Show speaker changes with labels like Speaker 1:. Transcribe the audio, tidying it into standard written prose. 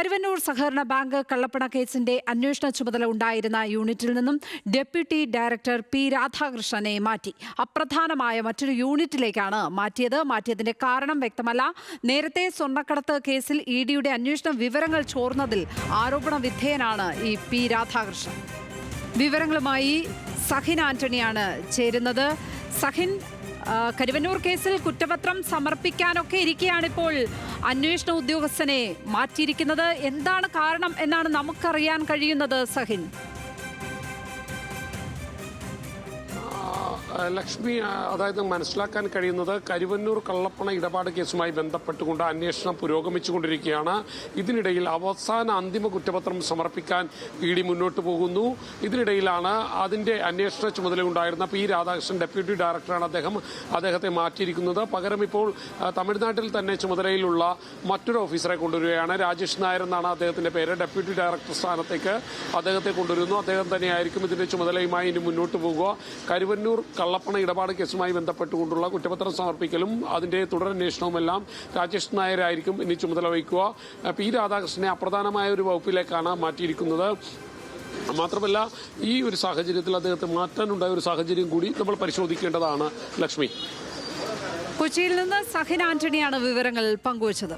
Speaker 1: കരുവന്നൂർ സഹകരണ ബാങ്ക് കള്ളപ്പണ കേസിന്റെ അന്വേഷണ ചുമതല ഉണ്ടായിരുന്ന യൂണിറ്റിൽ നിന്നും ഡെപ്യൂട്ടി ഡയറക്ടർ പി രാധാകൃഷ്ണനെ മാറ്റി. അപ്രധാനമായ മറ്റൊരു യൂണിറ്റിലേക്കാണ് മാറ്റിയതിന്റെ കാരണം വ്യക്തമല്ല. നേരത്തെ സ്വർണ്ണക്കടത്ത് കേസിൽ ഇഡിയുടെ അന്വേഷണ വിവരങ്ങൾ ചോർന്നതിൽ ആരോപണ വിധേയനാണ് ഈ പി രാധാകൃഷ്ണൻ. വിവരങ്ങളുമായി സഹിൻ ആന്റണിയാണ് ചേരുന്നത്. സഹിൻ, കരുവന്നൂർ കേസിൽ കുറ്റപത്രം സമർപ്പിക്കാനൊക്കെ ഇരിക്കെയാണിപ്പോൾ അന്വേഷണ ഉദ്യോഗസ്ഥനെ മാറ്റിയിരിക്കുന്നത്. എന്താണ് കാരണം എന്നാണ് നമുക്കറിയാൻ കഴിയുന്നത് സഹിൻ?
Speaker 2: ലക്ഷ്മി, അതായത് മനസ്സിലാക്കാൻ കഴിയുന്നത് കരുവന്നൂർ കള്ളപ്പണ ഇടപാട് കേസുമായി ബന്ധപ്പെട്ടുകൊണ്ട് അന്വേഷണം പുരോഗമിച്ചുകൊണ്ടിരിക്കുകയാണ്. ഇതിനിടയിൽ അന്തിമ കുറ്റപത്രം സമർപ്പിക്കാൻ ഇഡി മുന്നോട്ട് പോകുന്നു. ഇതിനിടയിലാണ് അതിന്റെ അന്വേഷണ ചുമതലയുണ്ടായിരുന്ന പി രാധാകൃഷ്ണൻ, ഡെപ്യൂട്ടി ഡയറക്ടറാണ് അദ്ദേഹത്തെ മാറ്റിയിരിക്കുന്നത്. പകരം ഇപ്പോൾ തമിഴ്നാട്ടിൽ തന്നെ ചുമതലയിലുള്ള മറ്റൊരു ഓഫീസറെ കൊണ്ടുവരികയാണ്. രാജേഷ് നായർ എന്നാണ് അദ്ദേഹത്തിന്റെ പേര്. ഡെപ്യൂട്ടി ഡയറക്ടർ സ്ഥാനത്തേക്ക് അദ്ദേഹത്തെ കൊണ്ടുവരുന്നു. അദ്ദേഹം തന്നെയായിരിക്കും ഇതിന്റെ ചുമതലയുമായി ഇനി മുന്നോട്ട് പോകുക. കരുവന്നൂർ കള്ളപ്പണ ഇടപാട് കേസുമായി ബന്ധപ്പെട്ടുകൊണ്ടുള്ള കുറ്റപത്രം സമർപ്പിക്കലും അതിന്റെ തുടരന്വേഷണവുമെല്ലാം രാജേഷ് നായരായിരിക്കും ഇനി ചുമതല വഹിക്കുക. പി രാധാകൃഷ്ണനെ അപ്രധാനമായ ഒരു വകുപ്പിലേക്കാണ് മാറ്റിയിരിക്കുന്നത്. മാത്രമല്ല, ഈ ഒരു സാഹചര്യത്തിൽ അദ്ദേഹത്തെ മാറ്റാനുണ്ടായ ഒരു സാഹചര്യം കൂടി നമ്മൾ പരിശോധിക്കേണ്ടതാണ്. ലക്ഷ്മി,
Speaker 1: കൊച്ചിയിൽ നിന്ന് സഹിൻ ആന്റണിയാണ് വിവരങ്ങൾ പങ്കുവച്ചത്.